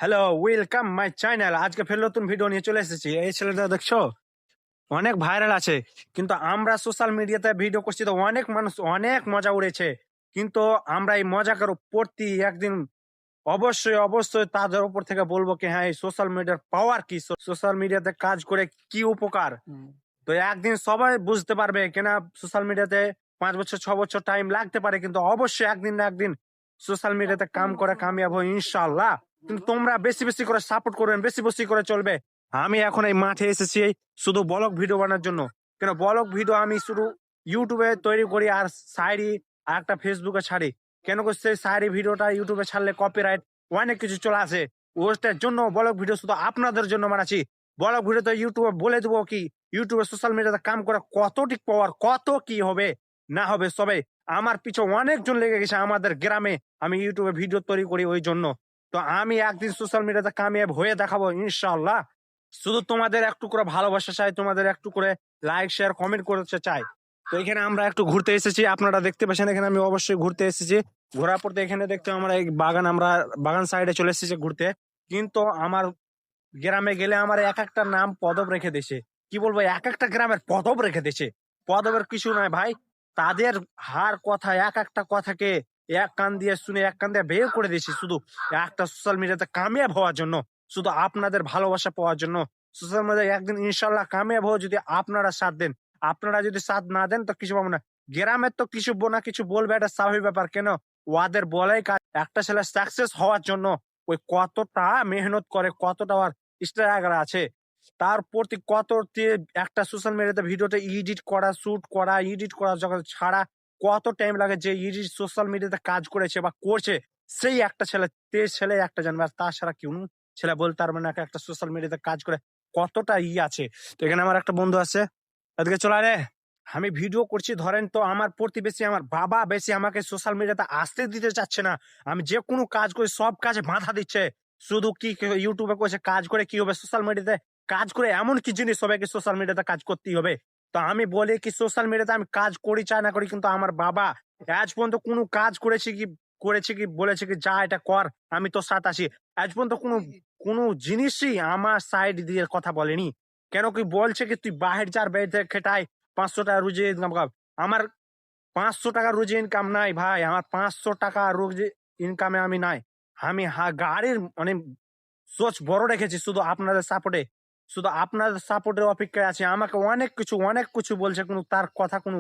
Hello, welcome my channel. আজকে ফের নতুন ভিডিও নিয়ে চলে এসেছি। এই ছেলেটা দেখছো অনেক ভাইরাল আছে, কিন্তু আমরা সোশ্যাল মিডিয়াতে ভিডিও করছি তো অনেক মানুষ অনেক মজা উড়েছে। কিন্তু আমরা এই মজা করো প্রতি একদিন অবশ্যই অবশ্যই তাদের উপর থেকে বলবো কি হ্যাঁ এই সোশ্যাল মিডিয়ার পাওয়ার কি, সোশ্যাল মিডিয়াতে কাজ করে কি উপকার। তো একদিন সবাই বুঝতে পারবে কেনা সোশ্যাল মিডিয়াতে 5 বছর 6 বছর টাইম লাগতে পারে, কিন্তু অবশ্যই একদিন না একদিন সোশ্যাল মিডিয়াতে কাম করে কামিয়াব হয় ইনশাআল্লাহ। কিন্তু তোমরা বেশি বেশি করে সাপোর্ট করবেন, বেশি বেশি করে চলবে। আমি এখন এই মাঠে এসেছি শুধু ব্লগ ভিডিও বানানোর জন্য। কেন ব্লগ ভিডিও আমি শুধু ইউটিউবে তৈরি করি আর সাইডি আর একটা ফেসবুকে ছাড়ি। কেন করছে সাইডি ভিডিওটা ইউটিউবে ছাড়লে কপিরাইট অনেক কিছু চলে আসে। ওটার জন্য ব্লগ ভিডিও শুধু আপনাদের জন্য বানাচ্ছি। ব্লগ ভিডিও তো ইউটিউবে বলে দেবো কি ইউটিউবে সোশ্যাল মিডিয়াতে কাম করে কতটি পাওয়ার কত কি হবে না হবে সবে। আমার পিছু অনেকজন লেগে গেছে আমাদের গ্রামে, আমি ইউটিউবে ভিডিও তৈরি করি ওই জন্য। তো আমি একদিন সোশ্যাল মিডিয়াতে কামিয়াব হয়ে দেখাবো ইনশাআল্লাহ। শুধু তোমাদের একটু করে ভালোবাসা চাই, তোমাদের একটু করে লাইক শেয়ার কমেন্ট করতে চাই। তো এখানে আমরা একটু ঘুরতে এসেছি, আপনারা দেখতে পাচ্ছেন এখানে আমি অবশ্যই ঘুরতে এসেছি। ঘোরার পর তো এখানে দেখতে আমরা এই বাগান, আমরা বাগান সাইডে চলে এসেছি ঘুরতে। কিন্তু আমার গ্রামে গেলে আমার এক একটা নাম পদব রেখে দিয়েছে। কি বলবো, এক একটা গ্রামের পদব রেখে দিয়েছে। পদবের কিছু নয় ভাই, তাদের হার কথা এক একটা কথাকে এক কান দিয়ে শুনে এক কান দিয়ে বের করে দিয়েছি শুধু একটা সোশ্যাল মিডিয়াতে কামিয়াব হওয়ার জন্য, শুধু আপনাদের ভালোবাসা পাওয়ার জন্য। সোশ্যাল মিডিয়ায় একদিন ইনশাল্লাহ কামিয়াব হওয়া, যদি আপনারা সাথ দেন। আপনারা যদি সাথ না দেন তো কিছু পাবো না। গ্রামের তো কিছু না কিছু বলবে, এটা স্বাভাবিক ব্যাপার। কেন ওদের বলাই কাজ। একটা ছেলে সাকসেস হওয়ার জন্য ওই কতটা মেহনত করে, কতটা স্ট্রাগল আছে তার প্রতি, কত একটা সোশ্যাল মিডিয়াতে ভিডিওটা এডিট করা, শুট করা, এডিট করা যখন ছাড়া কত টাইম লাগে। যে এডিট সোশ্যাল মিডিয়াতে কাজ করেছে বা করছে সেই একটা ছেলে, ছেলে একটা জানবে। আর তাছাড়া কেউ ছেলে বলতে পারবে না একটা সোশ্যাল মিডিয়াতে কাজ করে কতটা আছে। তো এখানে আমার একটা বন্ধু আছে, আজকে চলে রে। আমি ভিডিও করছি ধরেন, তো আমার প্রতিবেশী আমার বাবা বেশি আমাকে সোশ্যাল মিডিয়াতে আসতে দিতে চাচ্ছে না। আমি যে কোনো কাজ করি সব কাজে বাধা দিচ্ছে। শুধু কি ইউটিউবে করছে কাজ করে কি হবে, সোশ্যাল মিডিয়াতে কাজ করে এমন কি জিনিস হবে কি সোশ্যাল মিডিয়াতে কাজ করতেই হবে। তো আমি বলি কি সোশ্যাল মিডিয়াতে আমি কাজ করি চাই না করি, কিন্তু আমার বাবা আজ পর্যন্ত কোনো কাজ করেছে কি বলেছে কি যা এটা কর আমি তো সাথ আছি। আজ পর্যন্ত কোনো কোনো জিনিসই আমার সাইড দিয়ে কথা বলেনি। কেন কি বলছে কি তুই বাহির যার বেড়ে খেটাই 500 টাকা রুজি ইনকাম কর। আমার 500 টাকা রুজি ইনকাম নাই ভাই, আমার 500 টাকা রুজি ইনকামে আমি নাই। আমি গাড়ির মানে সোচ বড় রেখেছি শুধু আপনাদের সাপোর্টে, শুধু আপনাদের সাপোর্টের অপেক্ষায় আছে। আমাকে অনেক কিছু বলছে, কোনো তার কথা কোনো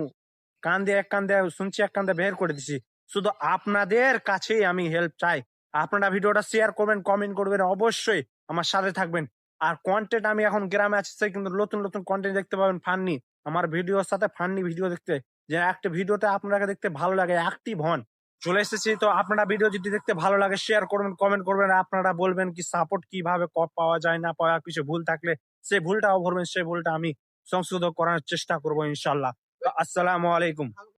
কান দিয়ে এক কান দিয়ে শুনছি, এক কান দিয়ে বের করে দিছি। শুধু আপনাদের কাছেই আমি হেল্প চাই। আপনারা ভিডিওটা শেয়ার করবেন, কমেন্ট করবেন, অবশ্যই আমার সাথে থাকবেন। আর কন্টেন্ট আমি এখন গ্রামে আছি কিন্তু নতুন নতুন কন্টেন্ট দেখতে পাবেন ফান্নি। আমার ভিডিওর সাথে ফান্নি ভিডিও দেখতে, যে একটা ভিডিওতে আপনাকে দেখতে ভালো লাগে অ্যাক্টিভ হন। চলে এসেছি, তো আপনারা ভিডিও যদি দেখতে ভালো লাগে শেয়ার করবেন, কমেন্ট করবেন। আপনারা বলবেন কি সাপোর্ট কিভাবে পাওয়া যায় না পাওয়া, কিছু ভুল থাকলে সেই ভুলটাও ভরবেন, সেই ভুলটা আমি সংশোধন করার চেষ্টা করবো ইনশাল্লাহ। আসসালামু আলাইকুম।